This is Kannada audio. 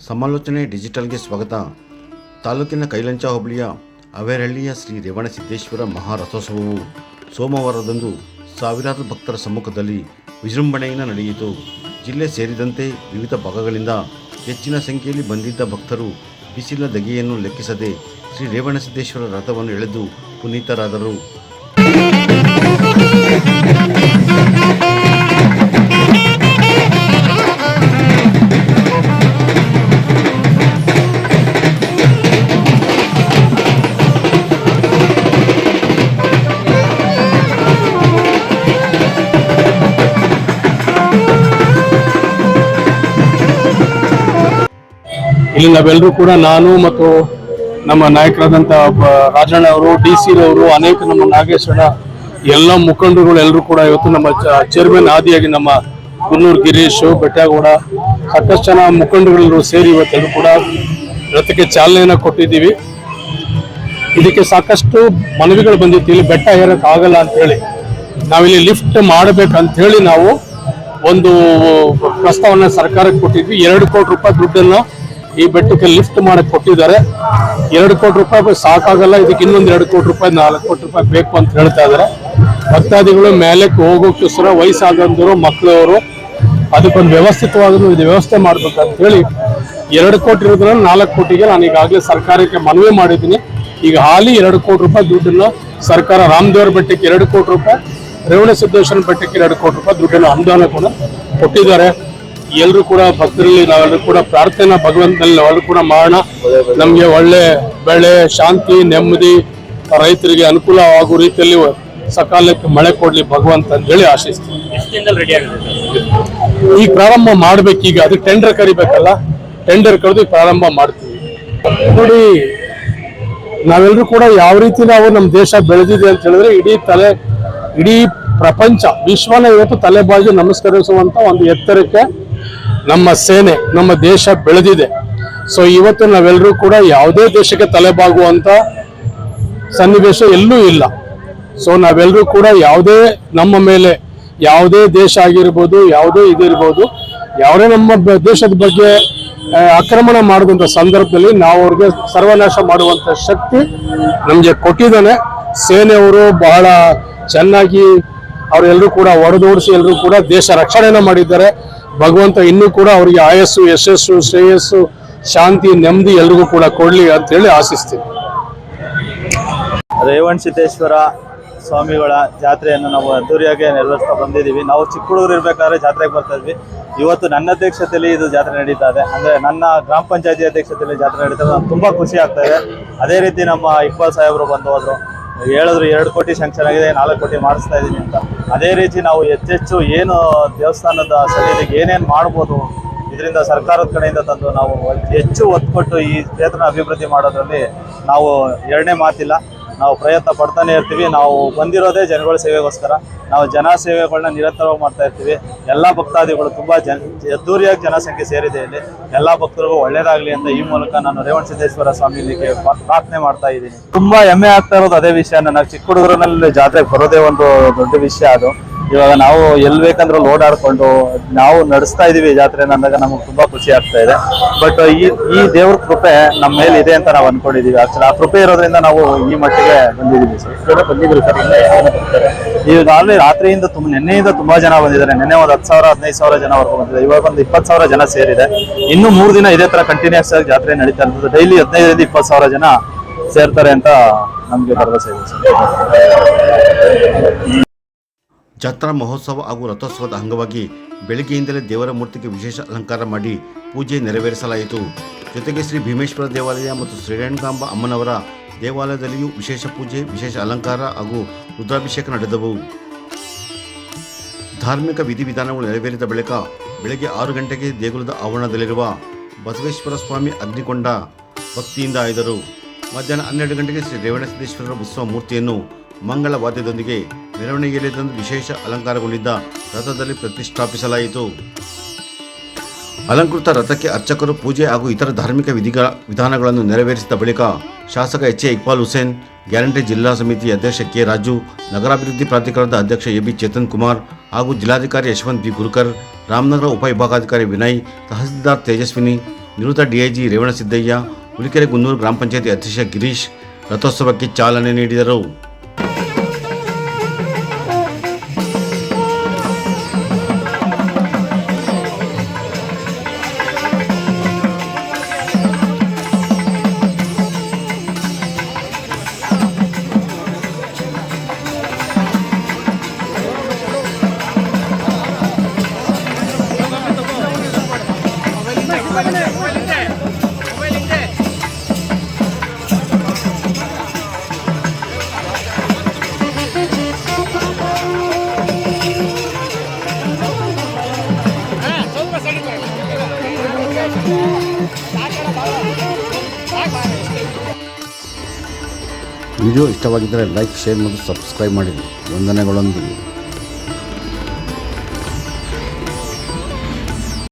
ಸಮಾಲೋಚನೆ ಡಿಜಿಟಲ್ಗೆ ಸ್ವಾಗತ. ತಾಲೂಕಿನ ಕೈಲಂಚ ಹೋಬಳಿಯ ಅವೇರಹಳ್ಳಿಯ ಶ್ರೀ ರೇವಣಸಿದ್ದೇಶ್ವರ ಮಹಾರಥೋತ್ಸವವು ಸೋಮವಾರದಂದು ಸಾವಿರಾರು ಭಕ್ತರ ಸಮ್ಮುಖದಲ್ಲಿ ವಿಜೃಂಭಣೆಯಿಂದ ನಡೆಯಿತು. ಜಿಲ್ಲೆ ಸೇರಿದಂತೆ ವಿವಿಧ ಭಾಗಗಳಿಂದ ಹೆಚ್ಚಿನ ಸಂಖ್ಯೆಯಲ್ಲಿ ಬಂದಿದ್ದ ಭಕ್ತರು ಬಿಸಿಲ ಧಗೆಯನ್ನು ಲೆಕ್ಕಿಸದೆ ಶ್ರೀ ರೇವಣಸಿದ್ದೇಶ್ವರ ರಥವನ್ನು ಎಳೆದು ಪುನೀತರಾದರು. ಇಲ್ಲಿ ನಾವೆಲ್ಲರೂ ಕೂಡ ನಾನು ಮತ್ತು ನಮ್ಮ ನಾಯಕರಾದಂಥ ರಾಜಣ್ಣ ಅವರು, DC ರವರು, ಅನೇಕ ನಮ್ಮ ನಾಗೇಶ್ವರ ಎಲ್ಲ ಮುಖಂಡರುಗಳು ಎಲ್ಲರೂ ಕೂಡ ಇವತ್ತು ನಮ್ಮ ಚೇರ್ಮನ್ ಆದಿಯಾಗಿ ನಮ್ಮ ಗುನ್ನೂರು ಗಿರೀಶ್, ಬೆಟ್ಟಗೌಡ, ಸಾಕಷ್ಟು ಜನ ಮುಖಂಡರೆಲ್ಲರೂ ಸೇರಿ ಇವತ್ತೆಲ್ಲರೂ ಕೂಡ ರಥಕ್ಕೆ ಚಾಲನೆಯನ್ನು ಕೊಟ್ಟಿದ್ದೀವಿ. ಇದಕ್ಕೆ ಸಾಕಷ್ಟು ಮನವಿಗಳು ಬಂದಿತ್ತು. ಇಲ್ಲಿ ಬೆಟ್ಟ ಏರಕ್ಕೆ ಆಗಲ್ಲ ಅಂತ ಹೇಳಿ ನಾವಿಲ್ಲಿ ಲಿಫ್ಟ್ ಮಾಡಬೇಕಂತ ನಾವು ಒಂದು ಪ್ರಸ್ತಾವನೆ ಸರ್ಕಾರಕ್ಕೆ ಕೊಟ್ಟಿದ್ವಿ. 2 ಕೋಟಿ ರೂಪಾಯಿ ದುಡ್ಡನ್ನು ಈ ಬೆಟ್ಟಕ್ಕೆ ಲಿಫ್ಟ್ ಮಾಡಕ್ಕೆ ಕೊಟ್ಟಿದ್ದಾರೆ. 2 ಕೋಟಿ ರೂಪಾಯಿ ಸಾಕಾಗಲ್ಲ, ಇದಕ್ಕೆ ಇನ್ನೊಂದು 2 ಕೋಟಿ ರೂಪಾಯಿ 4 ಕೋಟಿ ರೂಪಾಯಿ ಬೇಕು ಅಂತ ಹೇಳ್ತಾ ಇದ್ದಾರೆ. ಭಕ್ತಾದಿಗಳು ಮೇಲಕ್ಕೆ ಹೋಗೋಕ್ಕೋಸ್ಕರ ವಯಸ್ಸಾದಂಥವರು, ಮಕ್ಕಳವರು ಅದಕ್ಕೊಂದು ವ್ಯವಸ್ಥಿತವಾಗಿ ಇದು ವ್ಯವಸ್ಥೆ ಮಾಡ್ಬೇಕಂತ ಹೇಳಿ 2 ಕೋಟಿ ಇರೋದ್ರಲ್ಲಿ 4 ಕೋಟಿಗೆ ನಾನು ಈಗಾಗಲೇ ಸರ್ಕಾರಕ್ಕೆ ಮನವಿ ಮಾಡಿದ್ದೀನಿ. ಈಗ ಹಾಲಿ 2 ಕೋಟಿ ರೂಪಾಯಿ ದುಡ್ಡನ್ನು ಸರ್ಕಾರ ರಾಮದೇವರ ಬೆಟ್ಟಕ್ಕೆ 2 ಕೋಟಿ ರೂಪಾಯಿ, ರೇವಣಸಿದ್ದೇಶ್ವರ ಬೆಟ್ಟಕ್ಕೆ 2 ಕೋಟಿ ರೂಪಾಯಿ ದುಡ್ಡನ್ನು ಅನುದಾನ ಕೂಡ ಕೊಟ್ಟಿದ್ದಾರೆ. ಎಲ್ಲರೂ ಕೂಡ ಭಕ್ತರಲ್ಲಿ ನಾವೆಲ್ಲರೂ ಕೂಡ ಪ್ರಾರ್ಥನೆ ಭಗವಂತನಲ್ಲಿ ನಾವೆಲ್ಲರೂ ಕೂಡ ಮಾಡೋಣ. ನಮಗೆ ಒಳ್ಳೆ ಬೆಳೆ, ಶಾಂತಿ, ನೆಮ್ಮದಿ, ರೈತರಿಗೆ ಅನುಕೂಲ ಆಗುವ ರೀತಿಯಲ್ಲಿ ಸಕಾಲಕ್ಕೆ ಮಳೆ ಕೊಡ್ಲಿ ಭಗವಂತ ಅಂತ ಹೇಳಿ ಆಶಿಸ್ತೀವಿ. ಈಗ ಪ್ರಾರಂಭ ಮಾಡ್ಬೇಕು. ಈಗ ಅದಕ್ಕೆ ಟೆಂಡರ್ ಕರಿಬೇಕಲ್ಲ, ಟೆಂಡರ್ ಕರೆದು ಪ್ರಾರಂಭ ಮಾಡ್ತೀವಿ. ನೋಡಿ, ನಾವೆಲ್ಲರೂ ಕೂಡ ಯಾವ ರೀತಿ ನಾವು ನಮ್ಮ ದೇಶ ಬೆಳೆದಿದೆ ಅಂತ ಹೇಳಿದ್ರೆ ಇಡೀ ಪ್ರಪಂಚ, ವಿಶ್ವನ ಇವತ್ತು ತಲೆಬಾಗಿ ನಮಸ್ಕರಿಸುವಂತ ಒಂದು ಎತ್ತರಕ್ಕೆ ನಮ್ಮ ಸೇನೆ, ನಮ್ಮ ದೇಶ ಬೆಳೆದಿದೆ. ಸೊ ಇವತ್ತು ನಾವೆಲ್ಲರೂ ಕೂಡ ಯಾವುದೇ ದೇಶಕ್ಕೆ ತಲೆಬಾಗುವಂತ ಸನ್ನಿವೇಶ ಎಲ್ಲೂ ಇಲ್ಲ. ಸೊ ನಾವೆಲ್ಲರೂ ಕೂಡ ಯಾವುದೇ ನಮ್ಮ ಮೇಲೆ ಯಾವುದೇ ದೇಶ ಆಗಿರ್ಬೋದು, ಯಾವುದೇ ಇದಿರ್ಬೋದು, ಯಾವುದೇ ನಮ್ಮ ದೇಶದ ಬಗ್ಗೆ ಆಕ್ರಮಣ ಮಾಡಿದಂಥ ಸಂದರ್ಭದಲ್ಲಿ ನಾವು ಅವ್ರಿಗೆ ಸರ್ವನಾಶ ಮಾಡುವಂಥ ಶಕ್ತಿ ನಮಗೆ ಕೊಟ್ಟಿದ್ದಾನೆ. ಸೇನೆಯವರು ಬಹಳ ಚೆನ್ನಾಗಿ ಅವರೆಲ್ಲರೂ ಕೂಡ ಹೊಡೆದೋಡಿಸಿ ಎಲ್ಲರೂ ಕೂಡ ದೇಶ ರಕ್ಷಣೆಯನ್ನು ಮಾಡಿದ್ದಾರೆ. ಭಗವಂತ ಇನ್ನೂ ಕೂಡ ಅವರಿಗೆ ಆಯಸ್ಸು, ಯಶಸ್ಸು, ಶ್ರೇಯಸ್ಸು, ಶಾಂತಿ, ನೆಮ್ಮದಿ ಎಲ್ರಿಗೂ ಕೂಡ ಕೊಡ್ಲಿ ಅಂತ ಹೇಳಿ ಆಶಿಸ್ತೀವಿ. ರೇವಣಸಿದ್ದೇಶ್ವರ ಸ್ವಾಮಿಗಳ ಜಾತ್ರೆಯನ್ನು ನಾವು ಅದ್ದೂರಿಯಾಗಿ ನೆರವೇರಿಸ್ತಾ ಬಂದಿದ್ದೀವಿ. ನಾವು ಚಿಕ್ಕ ಹುಡುಗರು ಇರಬೇಕಾದ್ರೆ ಜಾತ್ರೆಗೆ ಬರ್ತಾ ಇದ್ವಿ. ಇವತ್ತು ನನ್ನ ಅಧ್ಯಕ್ಷತೆಯಲ್ಲಿ ಇದು ಜಾತ್ರೆ ನಡೀತಾ ಇದೆ. ಅಂದರೆ ನನ್ನ ಗ್ರಾಮ ಪಂಚಾಯತಿ ಅಧ್ಯಕ್ಷತೆಯಲ್ಲಿ ಜಾತ್ರೆ ನಡೀತಾ ಇದೆ. ನಮ್ಗೆ ತುಂಬ ಖುಷಿ ಆಗ್ತಾ ಇದೆ. ಅದೇ ರೀತಿ ನಮ್ಮ ಇಕ್ಬಾಲ್ ಸಾಹೇಬರು ಬಂದು ಹೋದ್ರು, ಹೇಳಿದ್ರು 2 ಕೋಟಿ ಶಾಂಕ್ಷನ್ ಆಗಿದೆ, 4 ಕೋಟಿ ಮಾಡಿಸ್ತಾ ಇದ್ದೀನಿ ಅಂತ. ಅದೇ ರೀತಿ ನಾವು ಹೆಚ್ಚೆಚ್ಚು ಏನು ದೇವಸ್ಥಾನದ ಸನ್ನಿಧಿಗೆ ಏನೇನು ಮಾಡ್ಬೋದು, ಇದರಿಂದ ಸರ್ಕಾರದ ಕಡೆಯಿಂದ ತಂದು ನಾವು ಹೆಚ್ಚು ಒತ್ತು ಕೊಟ್ಟು ಈ ಕ್ಷೇತ್ರನ ಅಭಿವೃದ್ಧಿ ಮಾಡೋದ್ರಲ್ಲಿ ನಾವು ಎರಡನೇ ಮಾತಿಲ್ಲ. ನಾವು ಪ್ರಯತ್ನ ಪಡ್ತಾನೆ ಇರ್ತೀವಿ. ನಾವು ಬಂದಿರೋದೇ ಜನಗಳ ಸೇವೆಗೋಸ್ಕರ. ನಾವು ಜನ ಸೇವೆಗಳನ್ನ ನಿರಂತರವಾಗಿ ಮಾಡ್ತಾ ಇರ್ತೀವಿ. ಎಲ್ಲ ಭಕ್ತಾದಿಗಳು ತುಂಬ ಅದ್ದೂರಿಯಾಗಿ ಜನಸಂಖ್ಯೆ ಸೇರಿದೆ. ಇಲ್ಲಿ ಎಲ್ಲ ಭಕ್ತರಿಗೂ ಒಳ್ಳೇದಾಗಲಿ ಅಂತ ಈ ಮೂಲಕ ನಾನು ರೇವಣಸಿದ್ದೇಶ್ವರ ಸ್ವಾಮಿಗೆ ಪ್ರಾರ್ಥನೆ ಮಾಡ್ತಾ ಇದ್ದೀನಿ. ತುಂಬ ಹೆಮ್ಮೆ ಆಗ್ತಾ ಇರೋದು ಅದೇ ವಿಷಯ. ನನಗೆ ಚಿಕ್ಕ ಹುಡುಗರಲ್ಲಿ ಜಾತ್ರೆಗೆ ಬರೋದೇ ಒಂದು ದೊಡ್ಡ ವಿಷಯ. ಅದು ಇವಾಗ ನಾವು ಎಲ್ಲಿ ಬೇಕಂದ್ರೆ ಓಡಾಡ್ಕೊಂಡು ನಾವು ನಡೆಸ್ತಾ ಇದೀವಿ ಜಾತ್ರೆನ ಅಂದಾಗ ನಮಗೆ ತುಂಬಾ ಖುಷಿ ಆಗ್ತಾ ಇದೆ. ಬಟ್ ಈ ದೇವ್ರ ಕೃಪೆ ನಮ್ಮ ಮೇಲೆ ಇದೆ ಅಂತ ನಾವು ಅನ್ಕೊಂಡಿದೀವಿ. ಆಕ್ಚುಲಿ ಆ ಕೃಪೆ ಇರೋದ್ರಿಂದ ನಾವು ಈ ಮಟ್ಟಿಗೆ ಬಂದಿದ್ದೀವಿ ಸರ್. ಬಂದಿದ್ರು ಸರ್. ಈಗ ಆಲ್ರೆಡಿ ರಾತ್ರಿಯಿಂದ ನೆನ್ನೆಯಿಂದ ತುಂಬಾ ಜನ ಬಂದಿದ್ದಾರೆ. ನೆನ್ನೆ ಒಂದು 10,000 15,000 ಜನವರೆಗೂ ಬಂದಿದೆ. ಇವಾಗ ಒಂದು 20,000 ಜನ ಸೇರಿದೆ. ಇನ್ನು 3 ದಿನ ಇದೇ ತರ ಕಂಟಿನ್ಯೂಸ್ ಆಗಿ ಜಾತ್ರೆ ನಡೀತಾ ಇರ್ತದೆ. ಡೈಲಿ 15,000 20,000 ಜನ ಸೇರ್ತಾರೆ ಅಂತ ನಮ್ಗೆ ಭರವಸೆ ಇದೆ ಸರ್. ಜಾತ್ರಾ ಮಹೋತ್ಸವ ಹಾಗೂ ರಥೋತ್ಸವದ ಅಂಗವಾಗಿ ಬೆಳಗ್ಗೆಯಿಂದಲೇ ದೇವರ ಮೂರ್ತಿಗೆ ವಿಶೇಷ ಅಲಂಕಾರ ಮಾಡಿ ಪೂಜೆ ನೆರವೇರಿಸಲಾಯಿತು. ಜೊತೆಗೆ ಶ್ರೀ ಭೀಮೇಶ್ವರ ದೇವಾಲಯ ಮತ್ತು ಶ್ರೀರೇಣುಕಾಂಬ ಅಮ್ಮನವರ ದೇವಾಲಯದಲ್ಲಿಯೂ ವಿಶೇಷ ಪೂಜೆ, ವಿಶೇಷ ಅಲಂಕಾರ ಹಾಗೂ ರುದ್ರಾಭಿಷೇಕ ನಡೆದವು. ಧಾರ್ಮಿಕ ವಿಧಿವಿಧಾನಗಳು ನೆರವೇರಿದ ಬಳಿಕ ಬೆಳಗ್ಗೆ 6 ಗಂಟೆಗೆ ದೇಗುಲದ ಆವರಣದಲ್ಲಿರುವ ಬಸವೇಶ್ವರ ಸ್ವಾಮಿ ಅಗ್ನಿಕೊಂಡ ಭಕ್ತಿಯಿಂದ ಆಯ್ದರು. ಮಧ್ಯಾಹ್ನ 12 ಗಂಟೆಗೆ ಶ್ರೀ ರೇವಣಸಿದ್ದೇಶ್ವರರ ಉತ್ಸವ ಮೂರ್ತಿಯನ್ನು ಮಂಗಳ ವಾದ್ಯದೊಂದಿಗೆ ಮೆರವಣಿಗೆಯಲ್ಲಿ ತಂದು ವಿಶೇಷ ಅಲಂಕಾರಗೊಂಡಿದ್ದ ರಥದಲ್ಲಿ ಪ್ರತಿಷ್ಠಾಪಿಸಲಾಯಿತು. ಅಲಂಕೃತ ರಥಕ್ಕೆ ಅರ್ಚಕರು ಪೂಜೆ ಹಾಗೂ ಇತರ ಧಾರ್ಮಿಕ ವಿಧಾನಗಳನ್ನು ನೆರವೇರಿಸಿದ ಬಳಿಕ ಶಾಸಕ ಎಚ್.ಎ. ಇಕ್ಬಾಲ್ ಹುಸೇನ್, ಗ್ಯಾರಂಟಿ ಜಿಲ್ಲಾ ಸಮಿತಿ ಅಧ್ಯಕ್ಷ ಕೆ. ರಾಜು, ನಗರಾಭಿವೃದ್ಧಿ ಪ್ರಾಧಿಕಾರದ ಅಧ್ಯಕ್ಷ ಎ.ಬಿ. ಚೇತನ್ ಕುಮಾರ್ ಹಾಗೂ ಜಿಲ್ಲಾಧಿಕಾರಿ ಯಶವಂತ್ ಬಿ. ಗುರುಕರ್, ರಾಮನಗರ ಉಪವಿಭಾಗಾಧಿಕಾರಿ ವಿನಯ್, ತಹಸೀಲ್ದಾರ್ ತೇಜಸ್ವಿನಿ, ನಿವೃತ್ತ ಡಿಐಜಿ ರೇವಣಸಿದ್ದಯ್ಯ, ಹುಲಿಕೆರೆ ಗುನ್ನೂರು ಗ್ರಾಮ ಪಂಚಾಯತಿ ಅಧ್ಯಕ್ಷ ಗಿರೀಶ್ ರಥೋತ್ಸವಕ್ಕೆ ಚಾಲನೆ ನೀಡಿದರು. ವಿಡಿಯೋ ಇಷ್ಟವಾಗಿದ್ದರೆ ಲೈಕ್, ಶೇರ್ ಮತ್ತು ಸಬ್ಸ್ಕ್ರೈಬ್ ಮಾಡಿರಿ. ವಂದನೆಗಳೊಂದಿಗೆ